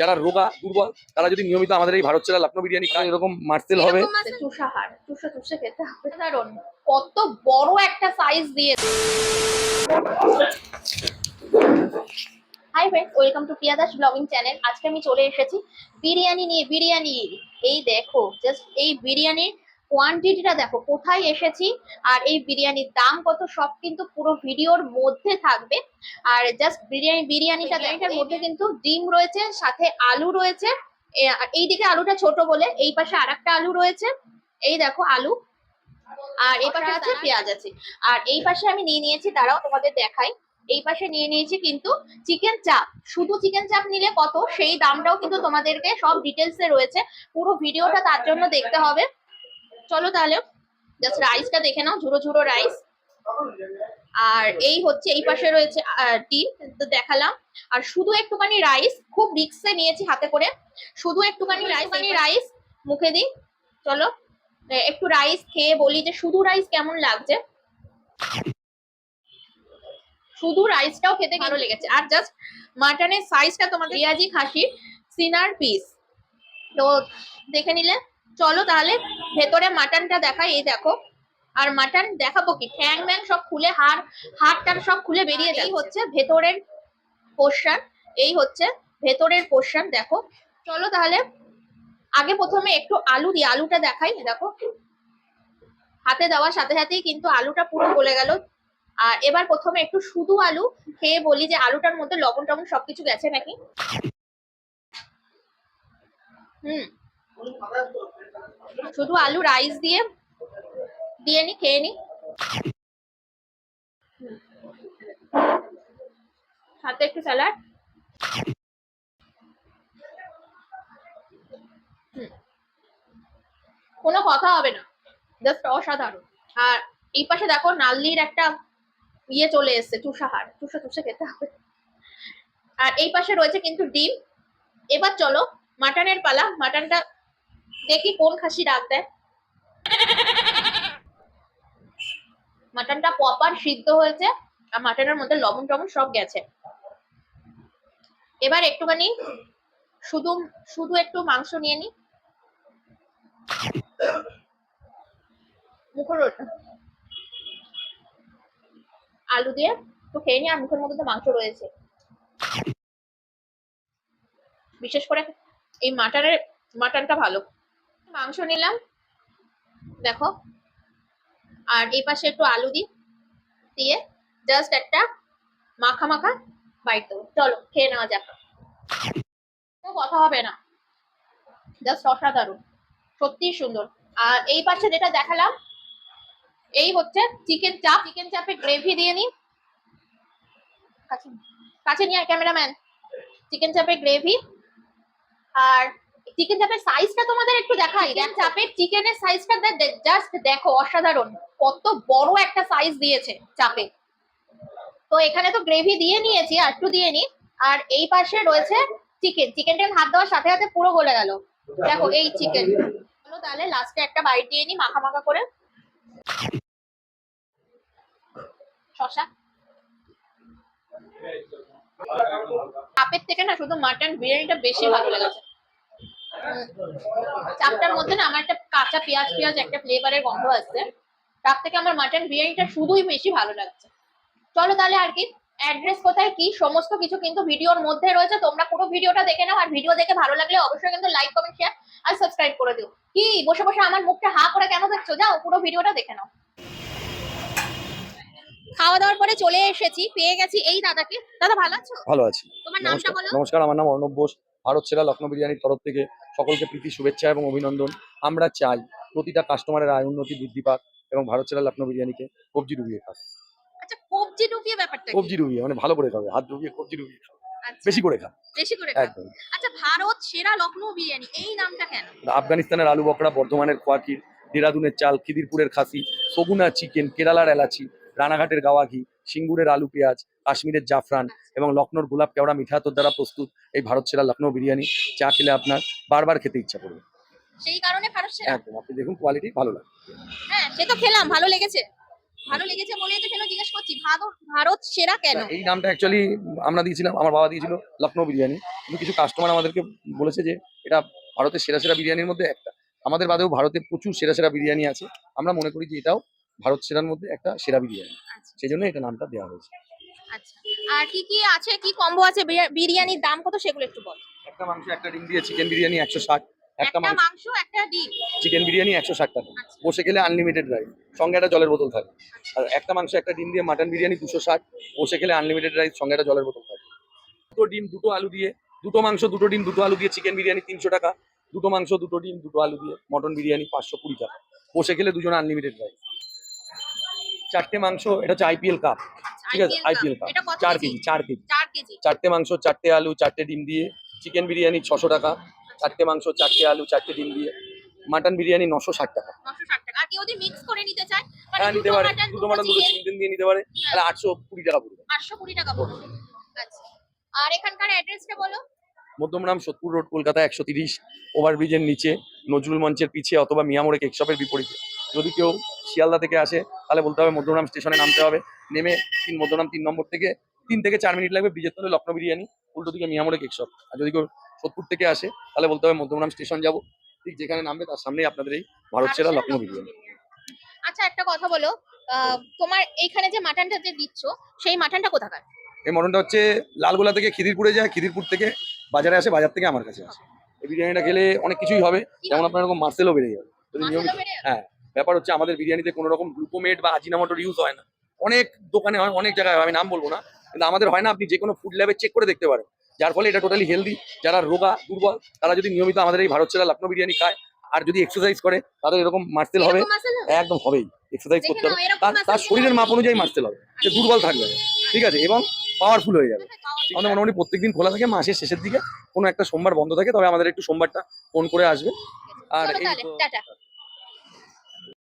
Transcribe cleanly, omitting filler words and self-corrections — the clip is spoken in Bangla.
যারা রোগা দুর্বল তারা যদি নিয়মিত আমাদের এই ভারত সেরা লখনৌ বিরিয়ানি খায় এরকম মার্সেল হবে। চুষাহার চুষে চুষে খেতে হবে। কারণ কত বড় একটা সাইজ দিয়ে। Hi friends, welcome to Priya Das blogging channel. আজকে আমি চলে এসেছি বিরিয়ানি নিয়ে। বিরিয়ানি এই দেখো, জাস্ট এই বিরিয়ানির কোয়ান্টিটিটা দেখো কোথায় এসেছি, আর এই বিরিয়ানির দাম কত, সব কিন্তু পুরো ভিডিওর মধ্যে থাকবে। আর জাস্ট বিরিয়ানিটার মধ্যে কিন্তু ডিম রয়েছে, সাথে আলু রয়েছে। আর এইদিকে আলুটা ছোট বলে এই পাশে আরেকটা আলু রয়েছে। এই দেখো আলু, আর এই পাশে আছে পেঁয়াজ আছে। আর এই পাশে আমি নিয়ে নিয়েছি, দাঁড়াও তোমাদের দেখাই। এই পাশে নিয়ে নিয়েছি কিন্তু চিকেন চাপ। শুধু চিকেন চাপ নিলে কত, সেই দামটাও কিন্তু তোমাদেরকে সব ডিটেলসে রয়েছে। পুরো ভিডিওটা তার জন্য দেখতে হবে। চলো তাহলে জাস্ট রাইসটা দেখে নাও, ঝুড়ো ঝুড়ো রাইস। আর এই হচ্ছে এই পাশে রয়েছে ডিম, তো দেখালাম। আর শুধু একটুখানি রাইস, খুব রিক্সে নিয়েছি হাতে করে, শুধু একটুখানি রাইস মুখে দিই। চলো একটু রাইস খেয়ে বলি যে শুধু রাইস কেমন লাগছে। শুধু রাইসটাও খেতে ভালো লেগেছে। আর জাস্ট মাটনের সাইজটা তোমাদের রিয়াজি খাসির সিনার পিস তো দেখে নিলে। চলো তাহলে ভেতরে মাটনটা দেখাই। এই দেখো, আর মাটন দেখাবো কি, ঠ্যাং ম্যাং সব খুলে, হাড়টার সব খুলে বেরিয়ে যায়। এই হচ্ছে ভেতরের পোর্শন, এই হচ্ছে ভেতরের পোর্শন দেখো। চলো তাহলে আগে প্রথমে একটু আলু দিয়ে আলুটা দেখাই। দেখো হাতে দেওয়ার সাথে সাথেই কিন্তু আলুটা পুরো গলে গেল। আর এবার প্রথমে একটু শুধু আলু খেয়ে বলি যে আলুটার মধ্যে লবণ টবণ সবকিছু গেছে নাকি। শুধু আলু রাইস দিয়ে নি, খেয়ে নি। সাথে একটু স্যালাড। কোনো কথা হবে না, জাস্ট অসাধারণ। আর এই পাশে দেখো নাল্লির একটা ইয়ে চলে এসছে, চুষাহার চুষে চুষে খেতে হবে। আর এই পাশে রয়েছে কিন্তু ডিম। এবার চলো মাটনের পালা। মাটনটা দেখি কোন খাসি ডাক দেয়। মাটনটা প্রপার সিদ্ধ হয়েছে, আর মাটনের মধ্যে লবণ টবণ সব গেছে। এবার একটুখানি শুধু শুধু একটু মাংস নিয়ে নি। মুখের আলু দিয়ে একটু খেয়ে নি, আর মুখের মধ্যে তো মাংস রয়েছে। বিশেষ করে এই মাটনটা ভালো। মাংস নিলাম দেখো, আর এই পাশে একটু আলু দিয়ে জাস্ট একটা মাখা মাখা বাইট দেবো। চলো খেয়ে নেওয়া যাক, কোনো কথা হবে না, জাস্ট অসাধারণ, সত্যি সুন্দর। আর এই পাশে যেটা দেখালাম, এই হচ্ছে চিকেন চাপ। চিকেন চাপে গ্রেভি দিয়ে নি, কাছে নিয়ে ক্যামেরাম্যান। চিকেন চাপের গ্রেভি, আর চিকেন চাপের সাইজটা তোমাদের একটু দেখাই। চাপের চিকেনের সাইজটা জাস্ট দেখো, অসাধারণ, কত বড় একটা সাইজ দিয়েছে চাপে। তো এখানে তো গ্রেভি দিয়ে নিয়েছি, আর একটু দিয়ে নি। আর এই পাশে রয়েছে চিকেনটা হাত দেওয়ার সাথে সাথে পুরো গলে গেল। দেখো এই চিকেন। চলো তাহলে লাস্টে একটা বাইট দিয়ে নি মাখা মাখা করে। শসা চাপের থেকে না শুধু মাটন বিরিয়ানিটা বেশি ভালো লেগেছে। চাপটার মধ্যে না আমার একটা কাঁচা পেঁয়াজ একটা ফ্লেভারের গন্ধ আসছে, তার থেকে আমার মাটন বিরিয়ানিটা শুধুই বেশি ভালো লাগছে। চলো তাহলে আর কি, অ্যাড্রেস কোথায় কি সমস্ত কিছু কিন্তু ভিডিওর মধ্যে রয়েছে, তোমরা পুরো ভিডিওটা দেখে নাও। আর ভিডিও দেখে ভালো লাগলে অবশ্যই কিন্তু লাইক কমেন্ট শেয়ার আর সাবস্ক্রাইব করে দিও। কি বসে বসে আমার মুখটা হা করে কেন দেখছো, যাও পুরো ভিডিওটা দেখে নাও। খাওয়া দাওয়ার পরে চলে এসেছি, পেয়ে গেছি এই দাদাকে। দাদা ভালো আছো? ভালো আছি। তোমার নামটা বলো। নমস্কার, আমার নাম অর্ণব বোস। ভারত সেরা লখনৌ বিরিয়ানির তরফ থেকে সকলকে প্রীতি শুভেচ্ছা এবং অভিনন্দন। আমরা চাই প্রতিটা কাস্টমারের আয় উন্নতি বৃদ্ধি পাক এবং ভারত সেরা লখনৌ বিরিয়ানিকে কবজি ডুবিয়ে খাক। আচ্ছা, কবজি ডুবিয়ে ব্যাপারটা কি? কবজি ডুবিয়ে মানে ভালো করে খাবে, হাত ডুবিয়ে কবজি ডুবিয়ে খাবে, আচ্ছা, বেশি করে খা। বেশি করে খা। একদম। আচ্ছা, ভারত সেরা লখনৌ বিরিয়ানি এই নামটা কেন? আফগানিস্তানের আলু বকরা, বর্ধমানের খোয়াকির, দেরাদুনের চাল, খিদিরপুরের খাসি, সগুনা চিকেন, কেরালার এলাচি, রানাঘাটের গাওয়া ঘি, সিঙ্গুরের আলু পেঁয়াজ, কাশ্মীরের জাফরান এবং লখনৌর গোলাপ কেওড়া মিঠা আতর দ্বারা প্রস্তুত এই ভারত সেরা লখনৌ বিরিয়ানি চা খেলে আপনার বারবার খেতে ইচ্ছা করবে। সেই কারণে ভারত সেরা। একদম, আপনি দেখুন কোয়ালিটি ভালো লাগে। হ্যাঁ, সে তো খেলাম, ভালো লেগেছে। ভালো লেগেছে বলেই তো সেটা জিজ্ঞেস করছি, ভারত সেরা কেন? এই নামটা অ্যাকচুয়ালি আমরা দিয়েছিলাম, আমার বাবা দিয়েছিল লখনৌ বিরিয়ানি, কিন্তু কিছু কাস্টমার আমাদেরকে বলেছে যে এটা ভারতের সেরা সেরা বিরিয়ানির মধ্যে একটা। আমাদের বাদেও ভারতে প্রচুর সেরা সেরা বিরিয়ানি আছে, আমরা মনে করি যে এটাও ভারত সেরার মধ্যে একটা সেরা বিরিয়ানি, আচ্ছা সেই জন্য এটা নামটা দেওয়া হয়েছে। আচ্ছা। আর কি কি আছে, কি কম্বো আছে, বিরিয়ানির দাম কত সেগুলো একটু বল। একটা মাংস একটা ডিম দিয়ে চিকেন বিরিয়ানি 160, একটা একটা মাংস মাংস একটা ডিম। চিকেন বিরিয়ানি 160 টাকা, আচ্ছা বসে গেলে আনলিমিটেড রাইস, সঙ্গে একটা জলের বোতল থাকে। আর একটা মাংস একটা ডিম দিয়ে মাটন বিরিয়ানি 260, বসে গেলে আনলিমিটেড রাইস, সঙ্গে একটা জলের বোতল থাকে। দুটো ডিম দুটো আলু দিয়ে, দুটো মাংস দুটো ডিম দুটো আলু দিয়ে চিকেন বিরিয়ানি 300 টাকা, দুটো মাংস দুটো ডিম দুটো আলু দিয়ে মটন বিরিয়ানি 520 টাকা, বসে গেলে দুজন আনলিমিটেড রাইস। চারটে মাংস, এটা হচ্ছে আইপিএল কাপ, ঠিক আছে, আইপিএল কাপ এটা কত 4 কেজি? KG 4 KG. 4 কেজি। চারটে মাংস চারটে আলু চারটে ডিম দিয়ে চিকেন বিরিয়ানি 600 টাকা, চারটে মাংস চারটে আলু চারটে ডিম দিয়ে মাটন বিরিয়ানি 960 টাকা। 960 টাকা। আর কেউ যদি মিক্স করে নিতে চায়, মানে হ্যাঁ নিতে দুটো পারে, মাটন দুটো দুটো মাটন দুটো চিকেন, চিকেন দিয়ে নিতে পারে, তাহলে 820 টাকা পড়বে। 820 টাকা পড়বে। আচ্ছা। আর এখানকার অ্যাড্রেসটা বলো। মধ্যমগ্রাম সোদপুর রোড, কলকাতা 130, ওভারব্রিজের নিচে, নজরুল মঞ্চের পিছে, অথবা মিয়ামোড়ে কেক শপের বিপরীতে। যদি কেউ শিয়ালদা থেকে আসে তাহলে বলতে হবে মধ্যমগ্রাম স্টেশনে নামতে হবে, নেমে মধ্যমগ্রাম 3 নম্বর থেকে 3 থেকে 4 মিনিট লাগবে, ব্রিজের তলে লখনৌ বিরিয়ানি, উল্টো দিকে মিয়ামোড়ে কেক শপ। আর যদি কেউ সোদপুর থেকে আসে তাহলে বলতে হবে মধ্যমগ্রাম স্টেশন যাব, ঠিক যেখানে নামবে তার সামনেই আপনাদের এই ভারত সেরা লখনৌ বিরিয়ানি। আচ্ছা একটা কথা বলো, তোমার এইখানে যে মাটনটা যে দিচ্ছ, সেই মাটনটা কোথাকার? এই মটনটা হচ্ছে লালগোলা থেকে খিদিরপুরে যায়, খিদিরপুর থেকে বাজারে আসে, বাজার থেকে আমার কাছে আসে। এই বিরিয়ানিটা খেলে অনেক কিছুই হবে, যেমন আপনার এরকম মার্সেলও বেড়ে যাবে যদি নিয়মিত। মাটনটা বেড়ে যাবে? হ্যাঁ, ব্যাপার হচ্ছে আমাদের বিরিয়ানিতে কোনো রকম গ্লুকোমেট বা আজিনামোটোর ইউজ হয় না। অনেক দোকানে হয়, অনেক জায়গায় হয়, আমি নাম বলবো না, কিন্তু আমাদের হয় না। আপনি যে কোনো ফুড ল্যাবে চেক করে দেখতে পারেন, যার ফলে এটা টোটালি হেলদি। যারা রোগা দুর্বল তারা যদি নিয়মিত আমাদের এই ভারত সেরা লখনৌ বিরিয়ানি খায়, আর যদি এক্সারসাইজ করে, তাদের এরকম মার্সেল হবে। এরকম মাসেল হবে? একদম হবেই, এক্সারসাইজ দেখে করতে হবে, নাও, এরকম তার muscle তার পেলে শরীরের হবে। মাপ অনুযায়ী মার্সেল হবে, সে দুর্বল থাকবে না, ঠিক আছে, এবং পাওয়ারফুল হয়ে যাবে। আমাদের মোটামুটি প্রত্যেকদিন খোলা থাকে, মাসের শেষের দিকে কোনো একটা সোমবার বন্ধ থাকে, তবে আমাদের একটু সোমবারটা ফোন করে আসবে। আর চলো এই তাহলে, তো টাটা।